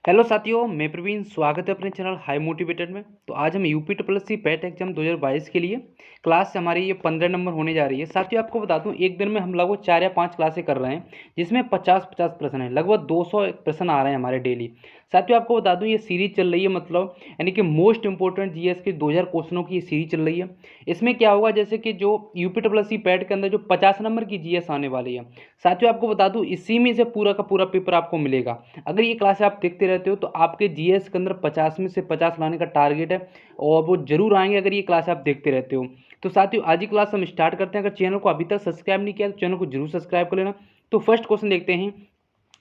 Hello साथियों, मैं प्रवीण। स्वागत है अपने चैनल हाई मोटिवेटेड में। तो आज हम UP triple C PET exam 2022 के लिए क्लास हमारी ये 15 नंबर होने जा रही है। साथियों आपको बता दूं, एक दिन में हम लगभग 4 या 5 क्लासें कर रहे हैं, जिसमें 50-50 प्रश्न हैं। लगभग 200 प्रश्न आ रहे हैं हमारे डेली। साथियों आपको बता दूं, ये सीरीज चल रही है, मतलब यानी कि मोस्ट इंपॉर्टेंट जीएस के 2000 क्वेश्चनों की ये सीरीज चल रही है। इसमें क्या होगा, जैसे कि जो यूपी ट्रिपल सी पैट के अंदर जो 50 नंबर की जीएस आने वाली है, साथियों आपको बता दूं इसी में से पूरा का पूरा पेपर आपको मिलेगा। अगर ये क्लास आप देखते रहते हो तो आपके जीएस के अंदर 50 में से 50 लाने का टारगेट है, और वो जरूर आएंगे अगर ये क्लास आप देखते रहते हो। तो साथियों आज ही क्लास हम स्टार्ट करते हैं। अगर चैनल को अभी तक सब्सक्राइब नहीं किया तो चैनल को जरूर सब्सक्राइब कर लेना। तो फर्स्ट क्वेश्चन देखते हैं,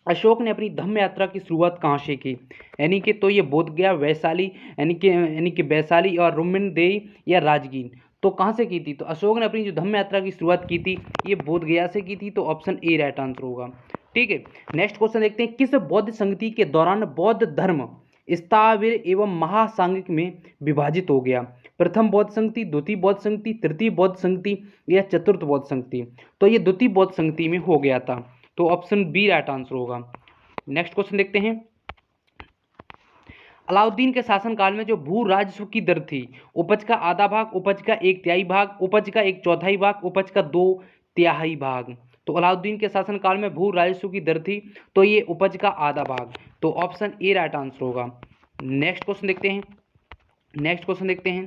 अशोक ने अपनी धम्म यात्रा की शुरुआत कहाँ से की? यानी कि तो ये बोध गया, वैशाली यानी कि वैशाली और रुक्मिणदेही या राजगीर। तो कहाँ से की थी? तो अशोक ने अपनी जो धम्म यात्रा की शुरुआत की थी ये बोध गया से की थी। तो ऑप्शन ए राइट आंसर होगा। ठीक है, नेक्स्ट क्वेश्चन देखते हैं, किस बौद्ध संगति के दौरान बौद्ध धर्म स्थाविर एवं महासांगिक में विभाजित हो गया? प्रथम बौद्ध संगति, द्वितीय बौद्ध संगति, तृतीय बौद्ध संगति या चतुर्थ बौद्ध संगति? तो ये द्वितीय बौद्ध संगति में हो गया था। तो ऑप्शन बी राइट आंसर होगा। नेक्स्ट क्वेश्चन देखते हैं, अलाउद्दीन के शासनकाल में जो भू राजस्व की दर थी, उपज का आधा भाग, उपज का एक तिहाई भाग, उपज का एक चौथाई भाग, उपज का दो तिहाई भाग? तो अलाउद्दीन के शासनकाल में भू राजस्व की दर थी तो ये उपज का आधा भाग। तो ऑप्शन ए राइट आंसर होगा। नेक्स्ट क्वेश्चन देखते हैं, नेक्स्ट क्वेश्चन देखते हैं,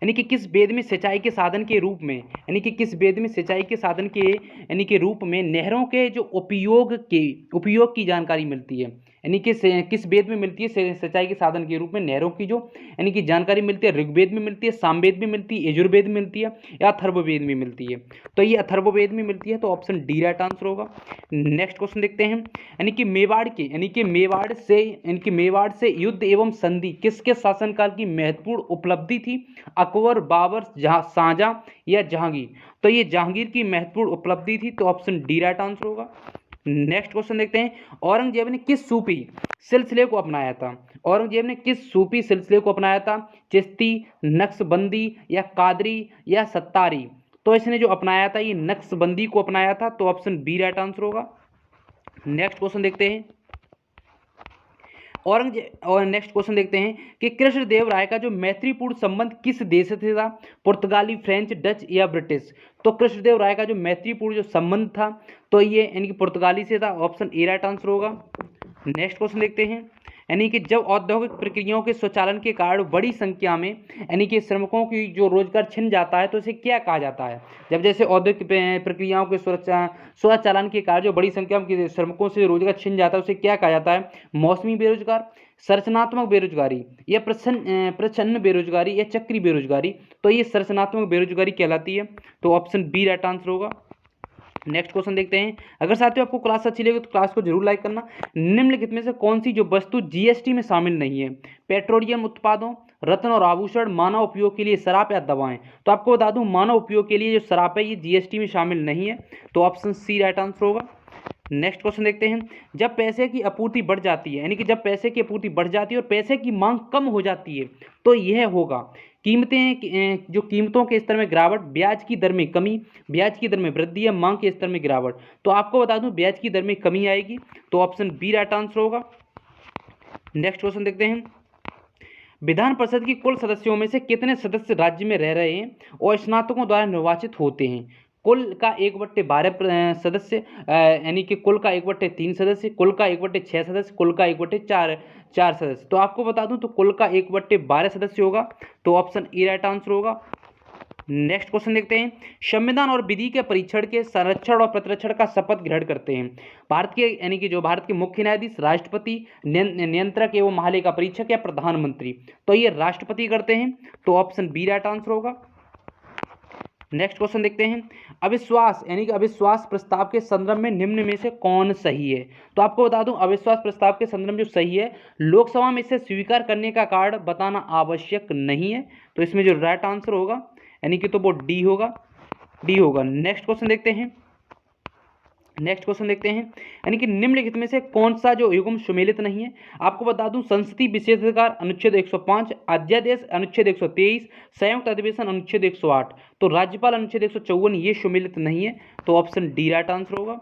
यानी कि किस वेद में सिंचाई के साधन के रूप में, यानी कि किस वेद में सिंचाई के साधन के यानी कि रूप में नहरों के जो उपयोग की जानकारी मिलती है? यानी कि किस वेद में मिलती है सिंचाई के साधन के रूप में नहरों की जो यानी कि जानकारी मिलती है? ऋग्वेद में मिलती है, सामवेद में मिलती है, यजुर्वेद में मिलती है या अथर्ववेद में मिलती है? तो ये अथर्ववेद में मिलती है। तो ऑप्शन डी राइट आंसर होगा। नेक्स्ट क्वेश्चन देखते हैं, यानी कि मेवाड़ से युद्ध एवं संधि किसके शासनकाल की महत्वपूर्ण उपलब्धि थी? अकबर, बाबर, शाहजहां या जहांगीर? तो ये जहांगीर की महत्वपूर्ण उपलब्धि थी। तो ऑप्शन डी राइट आंसर होगा। नेक्स्ट क्वेश्चन देखते हैं, औरंगजेब ने किस सूफी सिलसिले को अपनाया था? औरंगजेब ने किस सूफी सिलसिले को अपनाया था? चिश्ती, नक्शबंदी या कादरी या सत्तारी? तो इसने जो अपनाया था ये नक्शबंदी को अपनाया था। तो ऑप्शन बी राइट आंसर होगा। नेक्स्ट क्वेश्चन देखते हैं, औरंगजेब और नेक्स्ट क्वेश्चन देखते हैं कि कृष्णदेव राय का जो मैत्रीपूर्ण संबंध किस देश से था? पुर्तगाली, फ्रेंच, डच या ब्रिटिश? तो कृष्णदेव राय का जो मैत्रीपूर्ण जो संबंध था तो ये यानी कि पुर्तगाली से था। ऑप्शन ए राइट आंसर होगा। नेक्स्ट क्वेश्चन देखते हैं, यानी कि जब औद्योगिक प्रक्रियाओं के स्वचालन के कारण बड़ी संख्या में यानी कि श्रमिकों की जो रोजगार छिन जाता है तो इसे क्या कहा जाता है? जब जैसे औद्योगिक प्रक्रियाओं के स्वचालन के कारण जो बड़ी संख्या में श्रमिकों से रोजगार छिन जाता है उसे क्या कहा जाता है? मौसमी बेरोजगार, संरचनात्मक बेरोजगारी या प्रच्छन्न बेरोजगारी या चक्री बेरोजगारी? तो ये संरचनात्मक बेरोजगारी कहलाती है। तो ऑप्शन बी राइट आंसर होगा। नेक्स्ट क्वेश्चन देखते हैं, अगर साथियों आपको क्लास अच्छी लगे तो क्लास को जरूर लाइक करना। निम्नलिखित में से कौन सी जो वस्तु जीएसटी में शामिल नहीं है? पेट्रोलियम उत्पादों, रत्न और आभूषण, मानव उपयोग के लिए शराब या दवाएं? तो आपको बता दूं मानव उपयोग के लिए जो शराब है ये जीएसटी में शामिल नहीं है। तो ऑप्शन सी राइट आंसर होगा। नेक्स्ट क्वेश्चन देखते हैं, जब पैसे की आपूर्ति बढ़ जाती है, यानी कि जब पैसे की आपूर्ति बढ़ जाती है और पैसे की मांग कम हो जाती है तो यह होगा जो कीमतों के स्तर में गिरावट, ब्याज की दर में कमी, ब्याज की दर में वृद्धि या मांग के स्तर में गिरावट? तो आपको बता दूं ब्याज की दर में कमी आएगी। तो ऑप्शन बी राइट आंसर होगा। नेक्स्ट क्वेश्चन देखते हैं, विधान परिषद की कुल सदस्यों में से कितने सदस्य राज्य में रह रहे हैं और स्नातकों द्वारा निर्वाचित होते हैं? कुल का 1/12 सदस्य, यानी कि कुल का 1/3 सदस्य, कुल का 1/6 सदस्य, कुल का 1/4 सदस्य? तो आपको बता दूं तो कुल का 1/12 सदस्य होगा। तो ऑप्शन ए राइट आंसर होगा। नेक्स्ट क्वेश्चन देखते हैं, संविधान और विधि के परीक्षण के संरक्षण और प्रतिरक्षण का शपथ ग्रहण करते हैं भारत के यानी कि जो भारत के मुख्य न्यायाधीश, राष्ट्रपति, नियंत्रक एवं महालेखा परीक्षक या प्रधानमंत्री? तो ये राष्ट्रपति करते हैं। तो ऑप्शन बी राइट आंसर होगा। नेक्स्ट क्वेश्चन देखते हैं, अविश्वास यानी कि अविश्वास प्रस्ताव के संदर्भ में निम्न में से कौन सही है? तो आपको बता दूं अविश्वास प्रस्ताव के संदर्भ में जो सही है, लोकसभा में इसे स्वीकार करने का कारण बताना आवश्यक नहीं है। तो इसमें जो राइट आंसर होगा यानी कि तो वो डी होगा, डी होगा। नेक्स्ट क्वेश्चन देखते हैं, नेक्स्ट क्वेश्चन देखते हैं, यानी कि निम्नलिखित में से कौन सा जो युग्म सुमेलित नहीं है? आपको बता दूं संसदीय विशेषाधिकार अनुच्छेद 105, अध्यादेश अनुच्छेद 123, संयुक्त अधिवेशन अनुच्छेद 108। तो राज्यपाल अनुच्छेद 154 ये सुमेलित नहीं है। तो ऑप्शन डी राइट आंसर होगा।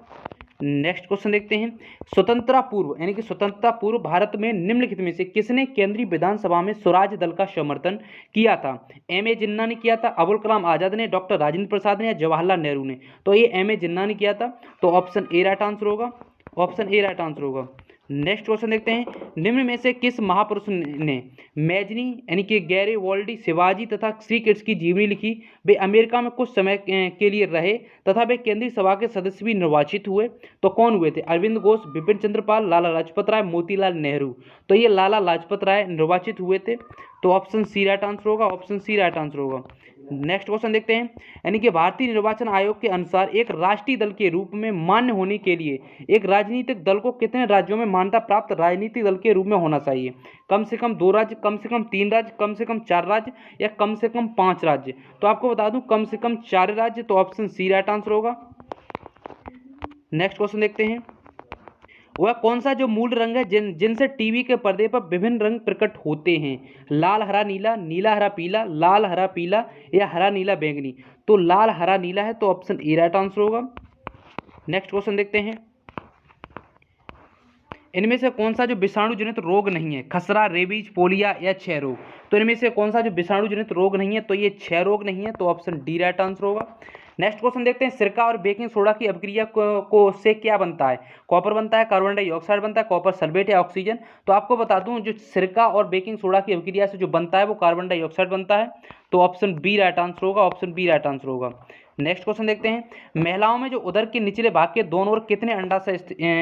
नेक्स्ट क्वेश्चन देखते हैं, स्वतंत्रता पूर्व यानी कि स्वतंत्रता पूर्व भारत में निम्नलिखित में से किसने केंद्रीय विधानसभा में स्वराज दल का समर्थन किया था? एम ए जिन्ना ने किया था, अबुल कलाम आजाद ने, डॉक्टर राजेंद्र प्रसाद ने या जवाहरलाल नेहरू ने? तो ये एम ए जिन्ना ने किया था, तो ऑप्शन ए राइट आंसर होगा, ऑप्शन ए राइट आंसर होगा। नेक्स्ट क्वेश्चन देखते हैं, निम्न में से किस महापुरुष ने मैजनी यानी कि गैरिबाल्डी, शिवाजी तथा श्री कृष्ण की जीवनी लिखी? वे अमेरिका में कुछ समय के लिए रहे तथा वे केंद्रीय सभा के सदस्य भी निर्वाचित हुए। तो कौन हुए थे? अरविंद घोष, बिपिन चंद्र पाल, लाला लाजपत राय, मोतीलाल नेहरू? तो ये लाला लाजपत राय निर्वाचित हुए थे, तो ऑप्शन सी राइट आंसर होगा, ऑप्शन सी राइट आंसर होगा। नेक्स्ट क्वेश्चन देखते हैं, यानी कि भारतीय निर्वाचन आयोग के अनुसार एक राष्ट्रीय दल के रूप में मान्य होने के लिए एक राजनीतिक दल को कितने राज्यों में मान्यता प्राप्त राजनीतिक दल के रूप में होना चाहिए? कम से कम 2 राज्य, कम से कम 3 राज्य, कम से कम 4 राज्य या कम से कम 5 राज्य? तो आपको बता दूं कम से कम 4 राज्य, तो ऑप्शन सी राइट आंसर होगा। नेक्स्ट क्वेश्चन देखते हैं, वह कौन सा जो मूल रंग है जिनसे टीवी के पर्दे पर विभिन्न रंग प्रकट होते हैं? लाल हरा नीला, नीला हरा पीला, लाल हरा पीला या हरा नीला बैंगनी? तो लाल हरा नीला है, तो ऑप्शन ए राइट आंसर होगा। नेक्स्ट क्वेश्चन देखते हैं, इनमें से कौन सा जो विषाणु जनित रोग नहीं है? खसरा, रेबीज, पोलिया या क्षय रोग? तो इनमें से कौन सा जो विषाणु जनित रोग नहीं है? तो ये क्षय रोग नहीं है, तो ऑप्शन डी राइट आंसर होगा। नेक्स्ट क्वेश्चन देखते हैं, सिरका और बेकिंग सोडा की अभिक्रिया को से क्या बनता है? कॉपर बनता है, कार्बन डाइऑक्साइड बनता है, कॉपर सल्फेट या ऑक्सीजन? तो आपको बता दूं जो सिरका और बेकिंग सोडा की अभिक्रिया से जो बनता है वो कार्बन डाइऑक्साइड बनता है, तो ऑप्शन बी राइट आंसर होगा, ऑप्शन बी राइट आंसर होगा। नेक्स्ट क्वेश्चन देखते हैं, महिलाओं में जो उदर के निचले भाग के दोनों ओर कितने अंडाशय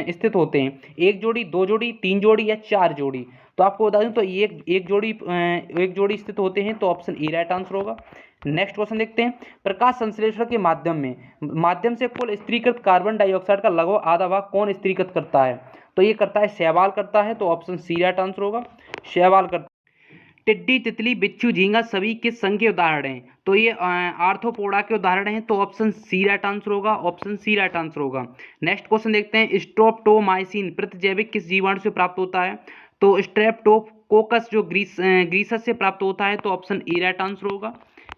स्थित होते हैं? 1 जोड़ी, 2 जोड़ी, 3 जोड़ी या 4 जोड़ी? तो आपको बता दूं तो एक जोड़ी स्थित होते हैं, तो ऑप्शन ई राइट आंसर होगा। नेक्स्ट क्वेश्चन देखते हैं, प्रकाश संश्लेषण के माध्यम से कुल स्थिरीकृत कार्बन डाइऑक्साइड का लगभग आधा भाग कौन स्थिरीकृत करता है? तो ये करता है शैवाल करता है, तो ऑप्शन सी राइट आंसर होगा, शैवाल करता। टिड्डी, तितली, बिच्छू, झींगा सभी किस संघ के उदाहरण हैं? तो ये आर्थ्रोपोडा के उदाहरण हैं, तो ऑप्शन सी राइट आंसर होगा, ऑप्शन सी राइट आंसर होगा। नेक्स्ट क्वेश्चन देखते हैं, स्ट्रेप्टोमाइसिन प्रतिजैविक किस जीवाणु से प्राप्त होता है? तो स्ट्रेप्टोकोकस जो ग्रीसस से प्राप्त होता है, तो ऑप्शन ए राइट आंसर होगा।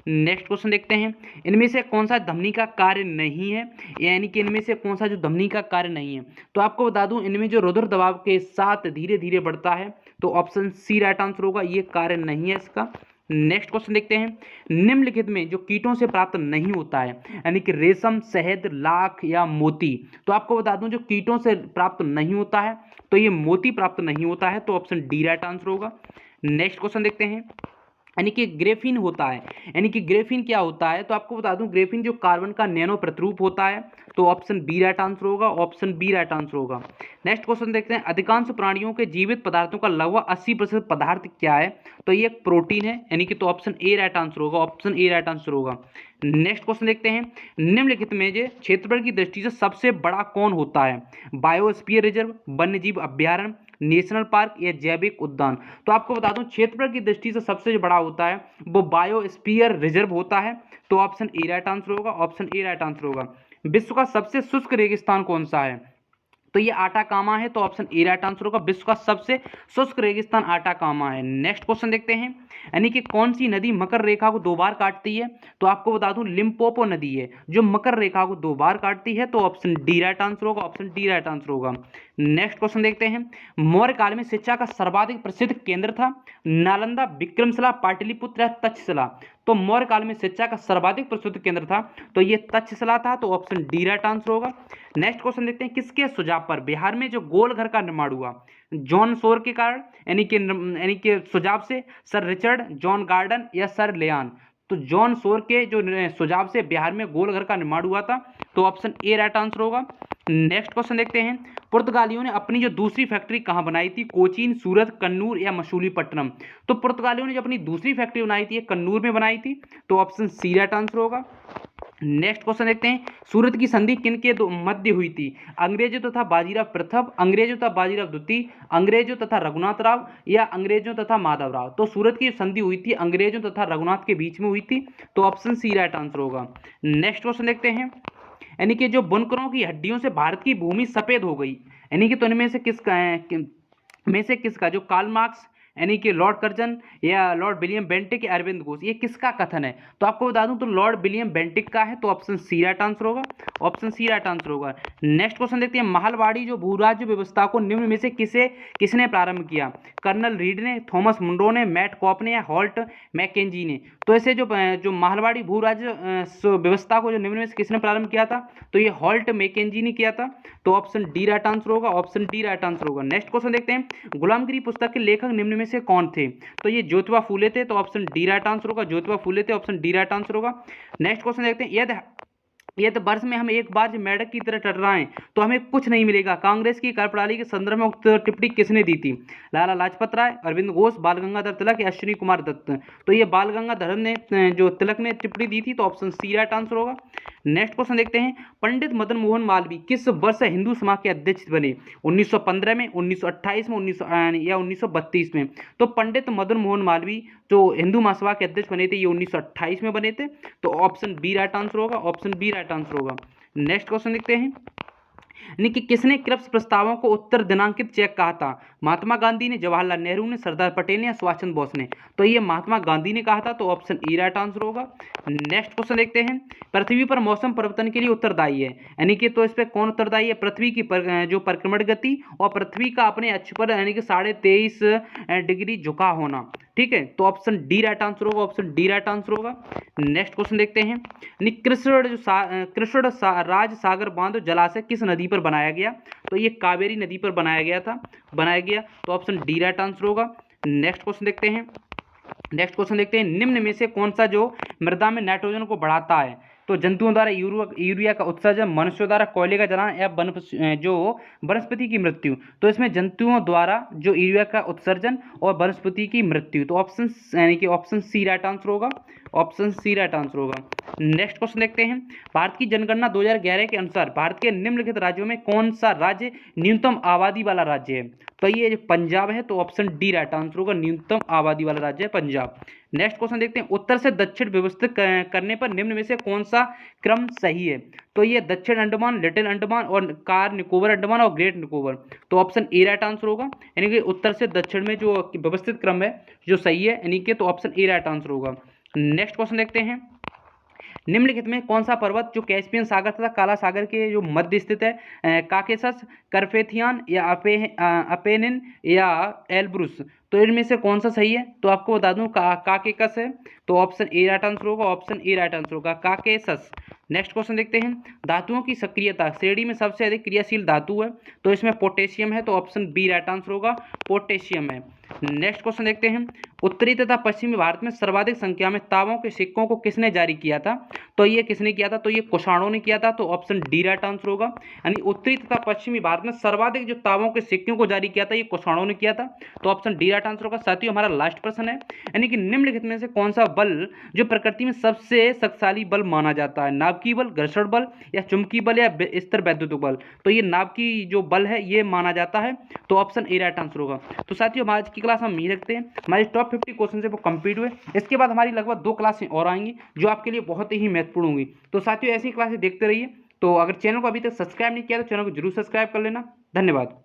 नेक्स्ट क्वेश्चन देखते हैं, इनमें से कौन सा धमनी का कार्य नहीं है? यानी कि इनमें से कौन सा जो धमनी का कार्य नहीं है? तो आपको बता दूं इनमें जो रुधिर दबाव के साथ धीरे धीरे बढ़ता है, तो ऑप्शन सी राइट आंसर होगा, ये कार्य नहीं है इसका। नेक्स्ट क्वेश्चन देखते हैं, निम्नलिखित में जो कीटों से प्राप्त नहीं होता है यानी कि रेशम, शहद, लाख या मोती? तो आपको बता दूं जो कीटों से प्राप्त नहीं होता है, तो ये मोती प्राप्त नहीं होता है, तो ऑप्शन डी राइट आंसर होगा। नेक्स्ट क्वेश्चन देखते हैं, यानी कि ग्रेफीन होता है, यानी कि ग्रेफीन क्या होता है? तो आपको बता दूं ग्रेफीन जो कार्बन का नैनो प्रतिरूप होता है, तो ऑप्शन बी राइट आंसर होगा, ऑप्शन बी राइट आंसर होगा। नेक्स्ट क्वेश्चन देखते हैं, अधिकांश प्राणियों के जीवित पदार्थों का लगभग 80% पदार्थ क्या है? तो ये एक प्रोटीन है, यानी कि तो ऑप्शन ए राइट आंसर होगा, ऑप्शन ए राइट आंसर होगा। नेक्स्ट क्वेश्चन देखते हैं, निम्नलिखित में जो क्षेत्रफल की दृष्टि से सबसे बड़ा कौन होता है? बायोस्फीयर रिजर्व, वन्यजीव अभ्यारण्य, नेशनल पार्क या जैविक उद्यान? तो आपको बता दूं क्षेत्रफल की दृष्टि से सबसे जो बड़ा होता है वो बायोस्फीयर रिजर्व होता है, तो ऑप्शन ए राइट आंसर होगा, ऑप्शन ए राइट आंसर होगा। विश्व का सबसे शुष्क रेगिस्तान कौन सा है? तो ये आटाकामा है, तो ऑप्शन ए राइट आंसर होगा, विश्व का सबसे शुष्क रेगिस्तान आटाकामा है। नेक्स्ट क्वेश्चन देखते हैं, यानी कि कौन सी नदी मकर रेखा को 2 बार काटती है? तो आपको बता दूं लिम्पोपो नदी है जो मकर रेखा को 2 बार काटती है, तो ऑप्शन डी राइट आंसर होगा, ऑप्शन डी राइट आंसर होगा। नेक्स्ट क्वेश्चन देखते हैं, मौर्य काल में शिक्षा का सर्वाधिक प्रसिद्ध केंद्र था? नालंदा, विक्रमशिला, पाटलिपुत्र या तक्षशिला? तो मौर्य काल में शिक्षा का सर्वाधिक प्रसिद्ध केंद्र था, तो ये तक्षशिला था, तो ऑप्शन डी राइट आंसर होगा। नेक्स्ट क्वेश्चन देखते हैं, किसके सुझाव पर बिहार में जो गोल घर का निर्माण हुआ? जॉन शोर के कारण यानी कि सुझाव से, सर रिचर्ड, जॉन गार्डन या सर लियान? तो जॉन शोर के जो सुझाव से बिहार में गोल घर का निर्माण हुआ था, तो ऑप्शन ए राइट आंसर होगा। नेक्स्ट क्वेश्चन देखते हैं, पुर्तगालियों ने अपनी जो दूसरी फैक्ट्री कहाँ बनाई थी? कोचीन, सूरत, कन्नूर या मसूलीपट्टनम? तो पुर्तगालियों ने जो अपनी दूसरी फैक्ट्री बनाई थी कन्नूर में बनाई थी, तो ऑप्शन सी राइट आंसर होगा। नेक्स्ट क्वेश्चन देखते हैं, सूरत की संधि किन के मध्य हुई थी? अंग्रेजों तथा बाजीराव प्रथम, अंग्रेजों तथा बाजीराव द्वितीय, अंग्रेजों तथा रघुनाथ राव या अंग्रेजों तथा माधव राव? तो सूरत की संधि हुई थी अंग्रेजों तथा रघुनाथ के बीच में हुई थी, तो ऑप्शन सी राइट आंसर होगा। नेक्स्ट क्वेश्चन देखते हैं, यानी कि जो बुनकरों की हड्डियों से भारत की भूमि सफेद हो गई, यानी कि तो इनमें से किसका जो कार्ल मार्क्स यानी कि लॉर्ड कर्जन या लॉर्ड विलियम बेंटिक या अरविंद घोष, ये किसका कथन है? तो आपको बता दूं तो लॉर्ड विलियम बेंटिक का है, तो ऑप्शन सी राइट आंसर होगा, ऑप्शन सी राइट आंसर होगा। नेक्स्ट क्वेश्चन देखते हैं, महलवाड़ी जो भूराज्य व्यवस्था को निम्न में से किसने प्रारंभ किया? कर्नल रीड ने, थॉमस मुंडो ने, मैट कॉप ने या हॉल्ट मैकेंजी ने? तो ऐसे जो महलवाड़ी भूराज्य व्यवस्था को जो निम्न में से किसने प्रारंभ किया था? तो ये हॉल्ट मैकेंजी ने किया था, तो ऑप्शन डी राइट आंसर होगा, ऑप्शन डी राइट आंसर होगा। नेक्स्ट क्वेश्चन देखते हैं, गुलामगिरी पुस्तक के लेखक निम्न में से कौन थे? तो ये ज्योतिबा फूले थे, तो ऑप्शन डी राइट आंसर होगा, ज्योतिबा फूले थे, ऑप्शन डी राइट आंसर होगा। नेक्स्ट क्वेश्चन देखते हैं, यदि वर्ष में हम एक बार मेढक की तरह टकराएं तो हमें कुछ नहीं मिलेगा, कांग्रेस की कर प्रणाली के संदर्भ में उक्त टिप्पणी किसने दी थी? लाला लाजपत राय, अरविंद घोष, बाल गंगाधर तिलक या अश्विनी कुमार दत्त? तो ये बाल गंगाधर ने जो तिलक ने टिप्पणी दी थी, तो ऑप्शन सी राइट आंसर होगा। नेक्स्ट क्वेश्चन देखते हैं, पंडित मदन मोहन मालवीय किस वर्ष हिंदू समाज के अध्यक्ष बने? 1915 में, 1928 में, 1932 में? तो पंडित मदन मोहन मालवीय जो हिंदू महासभा के अध्यक्ष बने थे, ये 1928 में बने थे, तो ऑप्शन बी राइट आंसर होगा, ऑप्शन बी राइट आंसर होगा। नेक्स्ट क्वेश्चन देखते हैं, कि किसने क्रिप्स प्रस्तावों को उत्तर दिनांकित चेक कहा था? महात्मा गांधी ने, जवाहरलाल नेहरू ने, सरदार पटेल ने या सुभाष चंद्र बोस ने? तो ये महात्मा गांधी ने कहा था, तो ऑप्शन ई राइट आंसर होगा। नेक्स्ट क्वेश्चन देखते हैं, पृथ्वी पर मौसम परिवर्तन के लिए उत्तरदायी है, यानी कि तो इस पर कौन उत्तरदायी है? पृथ्वी की जो परिक्रमण गति और पृथ्वी का अपने अक्ष पर यानी कि 23.5 डिग्री झुका होना, ठीक है, तो ऑप्शन डी राइट आंसर होगा, ऑप्शन डी राइट आंसर होगा। नेक्स्ट क्वेश्चन देखते हैं, कृष्ण राज सागर बांध जलाशय किस नदी पर बनाया गया? तो ये कावेरी नदी पर बनाया गया, तो ऑप्शन डी राइट आंसर होगा। नेक्स्ट क्वेश्चन देखते हैं, निम्न में से कौन सा जो मृदा में नाइट्रोजन को बढ़ाता है? तो जंतुओं द्वारा यूरिया का उत्सर्जन, मनुष्यों द्वारा कोयले का जलाना या वनस्पति की मृत्यु? तो इसमें जंतुओं द्वारा जो यूरिया का उत्सर्जन और वनस्पति की मृत्यु, तो ऑप्शन यानी कि ऑप्शन सी राइट आंसर होगा, ऑप्शन सी राइट आंसर होगा। नेक्स्ट क्वेश्चन देखते हैं, भारत की जनगणना 2011 के अनुसार भारत के निम्नलिखित राज्यों में कौन सा राज्य न्यूनतम आबादी वाला राज्य है? तो ये जो पंजाब है, तो ऑप्शन डी राइट आंसर होगा, न्यूनतम आबादी वाला राज्य है पंजाब। नेक्स्ट क्वेश्चन देखते हैं, उत्तर से दक्षिण व्यवस्थित करने पर निम्न में से कौन सा क्रम सही है? तो ये दक्षिण अंडमान, लिटिल अंडमान और कार निकोबार अंडमान और ग्रेट निकोबार, तो ऑप्शन ए राइट आंसर होगा, यानी कि उत्तर से दक्षिण में जो व्यवस्थित क्रम है जो सही है, यानी कि तो ऑप्शन ए राइट आंसर होगा। नेक्स्ट क्वेश्चन देखते हैं, निम्नलिखित में कौन सा पर्वत जो कैस्पियन सागर तथा काला सागर के जो मध्य स्थित है? काकेशस, करपेथियान या अपेनिन या एल्ब्रुस? तो इनमें से कौन सा सही है? तो आपको बता दूं काकेकस है, तो ऑप्शन ए राइट आंसर होगा, ऑप्शन ए राइट आंसर होगा, काकेशस। नेक्स्ट क्वेश्चन देखते हैं, धातुओं की सक्रियता श्रेणी में सबसे अधिक क्रियाशील धातु है, तो इसमें पोटेशियम है, तो ऑप्शन बी राइट आंसर होगा, पोटेशियम है। नेक्स्ट क्वेश्चन देखते हैं, उत्तरी तथा पश्चिमी भारत में सर्वाधिक संख्या में तांबों के सिक्कों को किसने जारी किया था? तो ये किसने किया था? तो ये कुषाणों ने किया था, तो ऑप्शन डी राइट आंसर होगा, यानी उत्तरी तथा पश्चिमी भारत में सर्वाधिक जो तांबों के सिक्कों को जारी किया था ये कुषाणों ने किया था, तो ऑप्शन डी राइट आंसर होगा। साथियों हमारा लास्ट प्रश्न है, यानी कि निम्नलिखित में से कौन सा बल जो प्रकृति में सबसे शक्तिशाली बल माना जाता है? नाभिकीय बल, घर्षण बल या चुंबकीय बल या स्तर वैद्युत बल? तो ये नाभिकीय जो बल है ये माना जाता है, तो ऑप्शन ए राइट आंसर होगा। तो साथियों हमारी आज की क्लास हम यही रखते हैं, हमारी टॉप 50 क्वेश्चन है वो कंप्लीट हुए। इसके बाद हमारी लगभग 2 क्लासें और आएंगी जो आपके लिए बहुत ही महत्वपूर्ण होंगी। तो साथियों ऐसी क्लासें देखते रहिए। तो अगर चैनल को अभी तक सब्सक्राइब नहीं किया तो चैनल को जरूर सब्सक्राइब कर लेना। धन्यवाद।